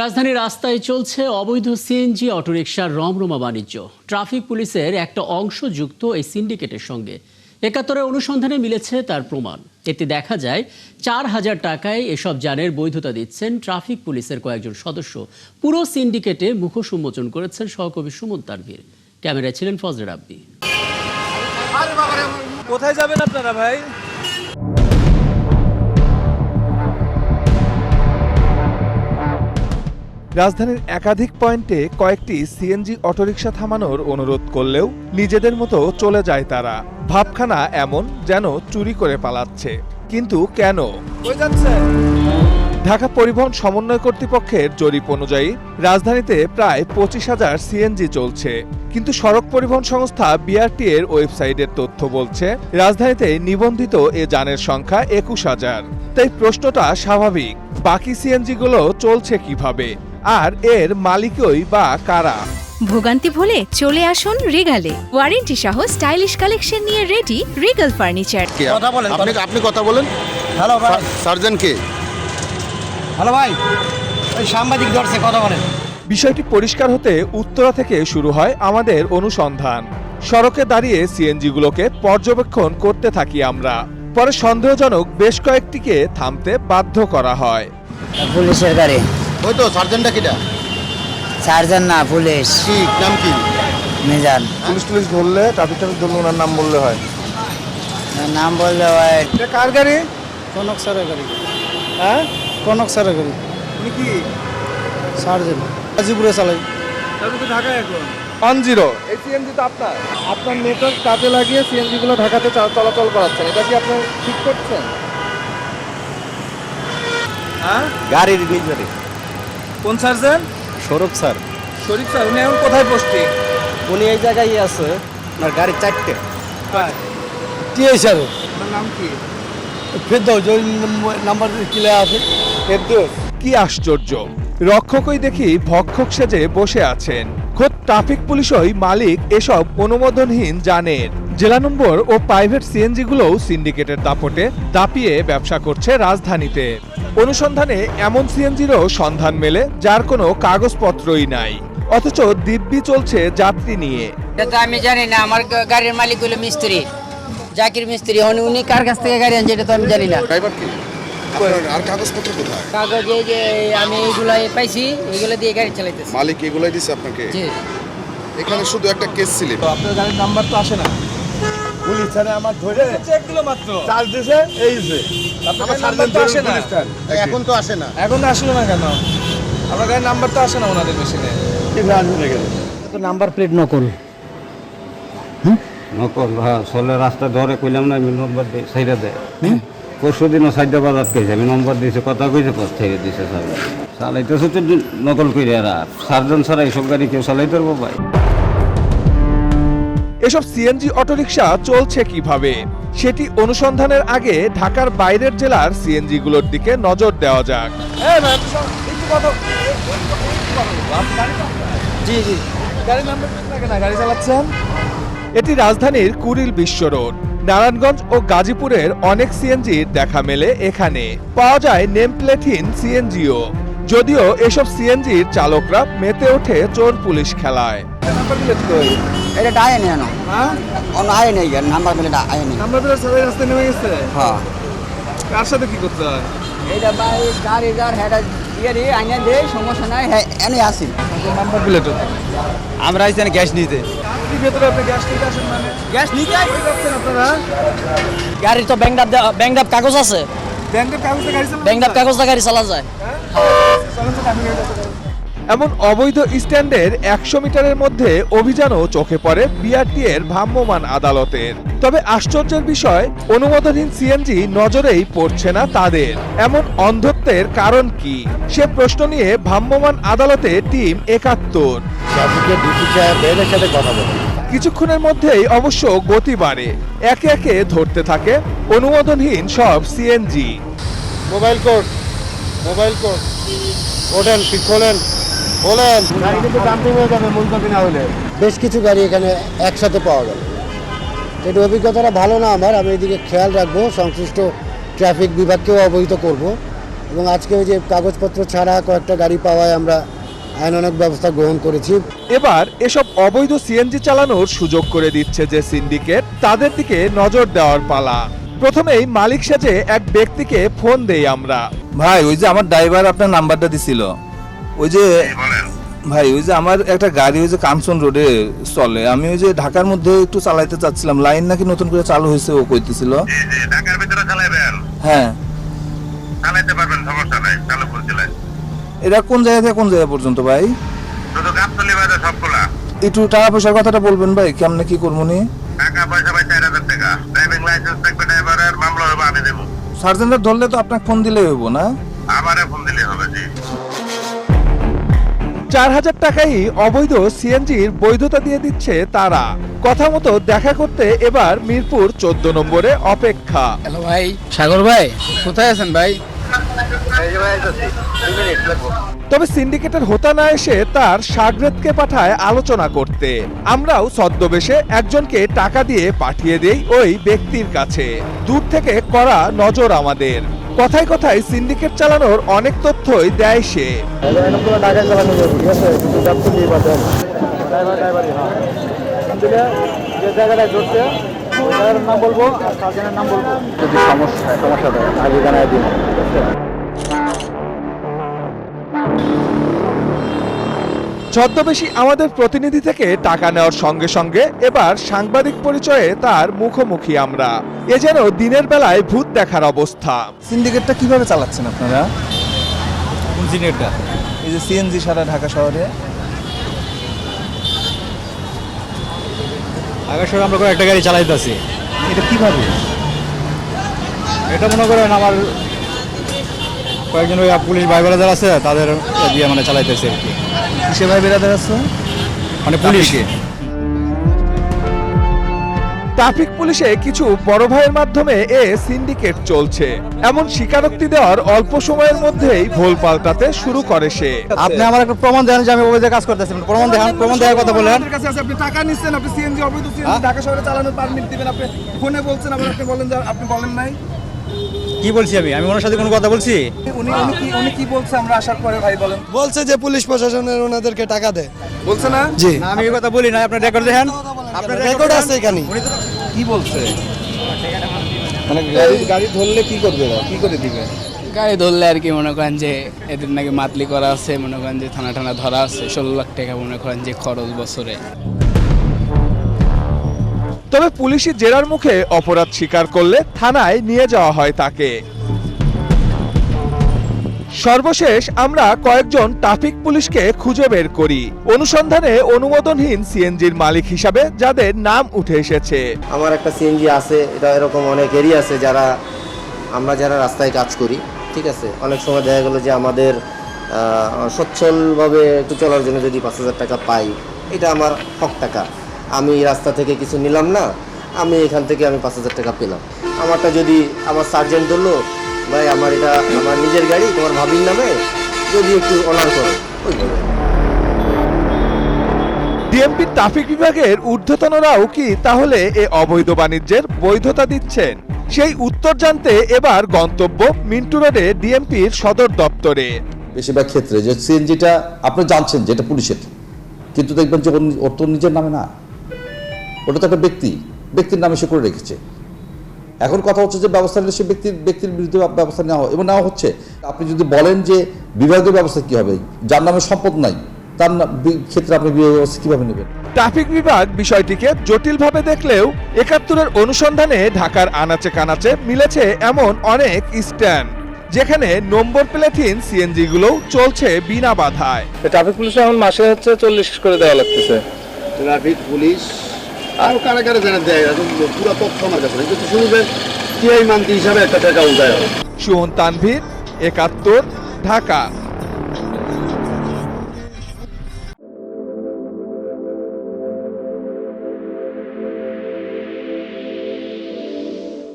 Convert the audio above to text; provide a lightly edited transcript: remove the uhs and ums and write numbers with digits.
রাজধানীর রাস্তায় চলছে অবৈধ সিএনজি অটোরিকশার রমরমা বাণিজ্য। ট্রাফিক পুলিশের একটা অংশ যুক্ত এই সিন্ডিকেটের সঙ্গে। একাত্তরের অনুসন্ধানে মিলেছে তার প্রমাণ। এতে দেখা যায় 4,000 টাকায় এসব যানের বৈধতা দিচ্ছেন ট্রাফিক পুলিশের কয়েকজন সদস্য। পুরো সিন্ডিকেটের মুখোশ উন্মোচন করেছেন সহকবি সুমন তানভীর। ক্যামেরায় ছিলেন ফজলে রাব্বি। কোথায় যাবেন আপনারা ভাই? রাজধানীর একাধিক পয়েন্টে কয়েকটি সিএনজি অটোরিকশা থামানোর অনুরোধ করলেও নিজেদের মতো চলে যায় তারা। ভাবখানা এমন যেন চুরি করে পালাচ্ছে। কিন্তু কেন? কই যাচ্ছেন? ঢাকা পরিবহন সমন্বয় কর্তৃপক্ষের জরিপ অনুযায়ী রাজধানীতে প্রায় 25,000 সিএনজি চলছে। কিন্তু সড়ক পরিবহন সংস্থা বিআরটি এর ওয়েবসাইটের তথ্য বলছে রাজধানীতে নিবন্ধিত এ যানের সংখ্যা 21,000। তাই প্রশ্নটা স্বাভাবিক, বাকি সিএনজি গুলো চলছে কিভাবে, আর এর মালিকই বা কারা? ভোগান্তি ভুলে চলে আসুন রিগালে। ওয়ারেন্টি সহ স্টাইলিশ কালেকশন নিয়ে রেডি রিগাল ফার্নিচার। কথা বলেন, আপনি কথা বলেন। হ্যালো ভাই, সার্জন কে? হ্যালো ভাই, ওই সাংবাদিক ধরছে, কথা বলেন। বিষয়টি পরিষ্কার হতে উত্তরা থেকে শুরু হয় আমাদের অনুসন্ধান। সড়কে দাঁড়িয়ে সিএনজি গুলোকে পর্যবেক্ষণ করতে থাকি আমরা। পরে সন্দেহজনক বেশ কয়েকটিকে থামতে বাধ্য করা হয়। পুলিশের গাড়ি। ওই তো সার্জনটা কিটা? সার্জন না, পুলিশ। কি নাম কি? মিজান। পুলিশ ধরলে ট্রাফিক ধরলে ওনার নাম বললে হয়। নাম বললে হয়। এটা কার গাড়ি? কনক স্যারের গাড়ি। হ্যাঁ, কনক স্যারের গাড়ি। উনি কি সার্জন গাজীপুরে চালাই। আপনি তো ঢাকায় এখন। 10 এই সিএনজি তো আপনার নেটওয়ার্ক কাজে লাগিয়ে সিএনজি গুলো ঢাকাতে চলাচল করাচ্ছেন, এটা কি আপনি ঠিক করছেন? হ্যাঁ, গাড়ির নিজের কোন সার্জন? সৌরভ স্যার। শরীফ স্যার, উনি এখন কোথায় পোস্টিং? উনি এই জায়গায় আছে, আপনার গাড়ি 4টে। হ্যাঁ, টিআই স্যার। আপনার নাম কি? ফেরদৌস, ওই নাম্বার কিলে আছে। ফেরদৌস। কি আশ্চর্য, রক্ষকই দেখি ভক্ষক সেজে বসে আছেন। খোদ ট্রাফিক পুলিশই মালিক এসব অনুমোদনহীন যানের। জেলা নম্বর ও প্রাইভেট সিএনজি গুলোও সিন্ডিকেটের দাপটে দাপিয়ে ব্যবসা করছে রাজধানীতে। অনুসন্ধানে এমন সিএনজিরও সন্ধান মেলে যার কোনো কাগজপত্রই নাই, অথচ দিব্যি চলছে যাত্রী নিয়ে। এটা তো আমি জানি না, আমার গাড়ির মালিক হলো মিস্ত্রি, জাকির মিস্ত্রি। উনি কার কাছ থেকে গাড়ি আনছে এটা তো আমি জানি না। ড্রাইভার কি? আর কাগজপত্র কোথায়? কাগজ এই যে আমি এইগুলো পাইছি, এইগুলো দিয়ে গাড়ি চালাইতেছি। মালিক এগুলাই দিছে আপনাকে? জি। এখানে শুধু একটা কেস স্লিপ। আপনার গাড়ির নাম্বার তো আসে না। পুলিশ স্যার আমার ধরে চেক দিলো মাত্র। চার্জ দিয়েছে, এই যে আপনার নাম্বার তো আসে না। এখন তো আসে না। এখন আসলো না কেন? আপনার গাড়ির নাম্বার তো আসে না ওনাদের মেশিনে। তো নাম্বার প্লেট নকল। নকল, হ্যাঁ। চলে রাস্তা ধরে কইলাম না আমি নম্বর দিই, সাইডে দেয়। পরশু দিনও সাইডে বাজার কইছে, আমি নম্বর দিয়েছি, কথা কইছে, পর থেকে দিছে। চালাইতেছে তো নকল করে। আর সার্জন ছাড়া এইসব গাড়ি কেউ চালাইতে পারবো ভাই? এসব সিএনজি অটোরিকশা চলছে কিভাবে সেটি অনুসন্ধানের আগে ঢাকার বাইরের জেলার সিএনজি গুলোর দিকে নজর দেওয়া যাক। জি জি। গাড়ির নাম্বার লাগে না, গাড়ি চালাচ্ছেন। এটি রাজধানীর কুড়িল বিশ্ব রোড। নারায়ণগঞ্জ ও গাজীপুরের অনেক সিএনজির দেখা মেলে এখানে। পাওয়া যায় নেম প্লেটহীন সিএনজিও, যদিও এসব সিএনজির চালকরা মেতে ওঠে চোর পুলিশ খেলায়। এটা ডায় নেই না। হ্যাঁ, অন্য আয় নেই, নাম্বার প্লেট আয় নেই। নাম্বার প্লেট সবাই রাস্তায় নেমে গেছে। হ্যাঁ, কার সাথে কি করতে হয়? এইটা ভাই গাড়ি যার হেডা দিয়ে দিয়ে আইনা দেয়, সমস্যা নাই। হ্যাঁ এনে আসি। নাম্বার প্লেট আমরা আইছেন গ্যাস নিতে। কি ভেতরে আপনি গ্যাস নিতে আসেন মানে? গ্যাস নিতে কই যাচ্ছেন আপনারা? গাড়ির তো ব্যাংকডাপ কাগজ আছে, ব্যাংকের কাগজে গাড়ি চালান? ব্যাংকডাপ কাগজটা গাড়ি চালা যায়। চলেন তো, আমি গাড়ি চালাতে পারি। এমন অবৈধ স্ট্যান্ডের 100 মিটারের মধ্যে অভিযানও চোখে পড়ে বিআরটি এর ভ্রাম্যমাণ আদালতের। তবে আশ্চর্যের বিষয়, অনুমোদনহীন সিএনজি নজরেই পড়ছে না তাদের। এমন অন্ধত্বের কারণ কি, সে প্রশ্ন নিয়ে ভ্রাম্যমাণ আদালতে টিম 71। কিছুক্ষণের মধ্যেই অবশ্য গতি বাড়ে, একে একে ধরতে থাকে অনুমোদনহীন সব সিএনজি। মোবাইল কোড ওঠেন, ঠিক খোলেন, বলেন। গাড়ি কিন্তু ডাম্পিং হয়ে যাবে মূল কপি না হলে। বেশ কিছু গাড়ি এখানে একসাথে পাওয়া গেল। এটা অভিজ্ঞতাটা ভালো না আমার, আমি এদিকে খেয়াল রাখবো, সংশ্লিষ্ট ট্রাফিক বিভাগকেও অবহিত করব। এবং আজকে ওই যে কাগজপত্র ছাড়া কয়েকটা গাড়ি পাওয়ায় আমরা আইনানুগ ব্যবস্থা গ্রহণ করেছি। এবার এসব অবৈধ সিএনজি চালানোর সুযোগ করে দিচ্ছে যে সিন্ডিকেট, তাদের দিকে নজর দেওয়ার পালা। প্রথমেই মালিক সেজে এক ব্যক্তিকে ফোন দেই আমরা। ভাই ওই যে আমার ড্রাইভার আপনার নাম্বারটা দিছিল, ওই যে ভাই ওই যে আমার একটা গাড়ি ওই যে কাঞ্চন রোডে চলে, আমি ওই যে ঢাকার মধ্যে একটু চালাইতে চাচ্ছিলাম, লাইন নাকি নতুন করে চালু হয়েছে ও কইতেছিল। ঢাকার ভিতরে চালাইবেন? হ্যাঁ চালাইতে পারবেন, সমস্যা নাই, চালু করছিলেন। এটা কোন জায়গা থেকে কোন জায়গা পর্যন্ত ভাই? শুধু গাবতলী বাজার সবগুলা। একটু টাকা পয়সার কথাটা বলবেন ভাই, কেমনে কি করবো নি? টাকা পয়সা ভাই 4000 টাকা, ড্রাইভিং লাইসেন্স থাকবে ড্রাইভারের, মামলা হবে আমি দেবো। সার্জেন্টরা ধরলে তো আপনাকে ফোন দিলেই হইব না? আমারে ফোন দিলে হবে। জি 4000 টাকাই অবৈধ সিএনজির বৈধতা দিয়ে দিচ্ছে তারা। কথা মতো দেখা করতে এবার মিরপুর 14 নম্বরে অপেক্ষা। হ্যালো ভাই, সাগর ভাই কোথায় আছেন ভাই? তবে সিন্ডিকেটের হোতা না এসে তার সাগরেদকে পাঠায় আলোচনা করতে। আমরাও ছদ্মবেশে একজনকে টাকা দিয়ে পাঠিয়ে দেই ওই ব্যক্তির কাছে। দূর থেকে করা নজর আমাদের। কথায় কথায় সিন্ডিকেট চালানোর অনেক তথ্যই দেয় সে। ঢাকায় চালানো যাবে, ঠিক আছে, কিন্তু গাবতলী বাজার যে জায়গাটায় ধরছে ওই জায়গার নাম বলবো আর সার্জেন্টের নাম বলবো। যদি সমস্যা দেয় আগে জানাই দিন। ছদ্মবেশী আমাদের প্রতিনিধি থেকে টাকা নেওয়ার সঙ্গে সঙ্গে এবার সাংবাদিক পরিচয়ে তার মুখোমুখি আমরা। এ যেন দিনের বেলায় ভূত দেখার অবস্থা। সিন্ডিকেটটা কিভাবে চালাচ্ছেন আপনারা? কোন সিনিয়রটা? এই যে সিএনজি সারা ঢাকা শহরে। আগের সময় আমরা একটা গাড়ি চালাইতেছি, এটা কিভাবে? এটা মনে করেন আমার কয়েকজন ওই পুলিশ ভাই ব্রাদার আছে, তাদের দিয়ে মানে চালাইতেছে আর কি। কিসে ভাই বেরাদার আছে? মানে পুলিশে। ট্রাফিক পুলিশে কিছু বড় ভাইয়ের মাধ্যমে এ সিন্ডিকেট চলছে এমন স্বীকারোক্তি দেওয়ার অল্প সময়ের মধ্যেই ভোল পাল্টাতে শুরু করে সে। আপনি আমার একটা প্রমাণ দেন যে আমি অবৈধ কাজ করতেছি, প্রমাণ দেখান, প্রমাণ দেওয়ার কথা বলেন। আপনার কাছে আছে, আপনি টাকা নিচ্ছেন, আপনি সিএনজি অবৈধ সিএনজি ঢাকা শহরে চালানোর পারমিট দিবেন, আপনি ফোনে বলছেন, আবার আপনি বলেন যে আপনি বলেন নাই। কি বলছি আমি ওনার সাথে কোনো কথা বলছি? উনি কি বলছে আমরা আসার পরে ভাই বলেন? বলছে যে পুলিশ প্রশাসনের ওনাদেরকে টাকা দেয়। বলছে না? জি, না, আমি এই কথা বলি না, আপনার রেকর্ড দেখেন, আপনার রেকর্ড আছে এখানে। কি বলছে? মানে গাড়ি ধরলে কি করবে, কি করে দিবে? গাড়ি ধরলে আর কি মনে করেন যে এদের নাকি মাতলি করা আছে, মনে করেন যে থানা টানা ধরা আছে, 16 লাখ টাকা মনে করেন যে খরচ বছরে। তবে পুলিশি জেরার মুখে অপরাধ স্বীকার করলে থানায় নিয়ে যাওয়া হয় তাকে। সর্বশেষ আমরা কয়েকজন ট্রাফিক পুলিশকে খুঁজে বের করি অনুসন্ধানে অনুমোদনহীন সিএনজির মালিক হিসাবে যাদের নাম উঠে এসেছে। আমার একটা সিএনজি আছে, এটা এরকম অনেকেরই আছে আমরা যারা রাস্তায় কাজ করি, ঠিক আছে, অনেক সময় দেখা গেলো যে আমাদের সচ্ছলভাবে একটু চলার জন্য যদি 5000 টাকা পাই, এটা আমার হক টাকা। আমি রাস্তা থেকে কিছু নিলাম না, আমি এখান থেকে আমি 5000 টাকা পেলাম। আমারটা যদি আমার সার্জেন্ট ধরলো, ভাই আমার এটা আমার নিজের গাড়ি, তোমার ভাবির নামে, যদি একটু অনার করো, ওইভাবে। ডিএমপি ট্রাফিক বিভাগের ঊর্ধ্বতনরাও কি তাহলে এ অবৈধ বাণিজ্যের বৈধতা দিচ্ছেন? সেই উত্তর জানতে এবার গন্তব্য মিন্টু রোডে ডিএমপির সদর দপ্তরে। বেশিরভাগ ক্ষেত্রে যে সিএনজিটা আপনি জানছেন যে এটা পুলিশের, কিন্তু দেখবেন যে ওর তো নিজের নামে না, ওটা তো একটা ব্যক্তির নামে সে করে রেখেছে। এখন কথা হচ্ছে যে ব্যবস্থা নিলে সে ব্যক্তির বিরুদ্ধে ব্যবস্থা নেওয়া হয় এবং নেওয়া হচ্ছে। আপনি যদি বলেন যে বিভাগীয় ব্যবস্থা কি হবে, যার নামে সম্পদ নাই তার ক্ষেত্রে আপনি বিভাগীয় ব্যবস্থা কিভাবে নেবেন? ট্রাফিক বিভাগ বিষয়টিকে জটিলভাবে দেখলেও ৭১-এর অনুসন্ধানে ঢাকার আনাচে কানাচে মিলেছে এমন অনেক স্ট্যান্ড যেখানে নম্বর প্লেটহীন সিএনজি গুলো চলছে বিনা বাধায়। ট্রাফিক পুলিশ এখন মাসে হচ্ছে 40 করে দেওয়া লাগতেছে। ট্রাফিক পুলিশ আরো কারা কারা জানা দেয়, পুরো তথ্য আমার কাছে কিন্তু শুনবেন টিআই মান্থলি হিসাবে একটা টাকা উঠায়। সুমন তানভীর, ৭১, ঢাকা।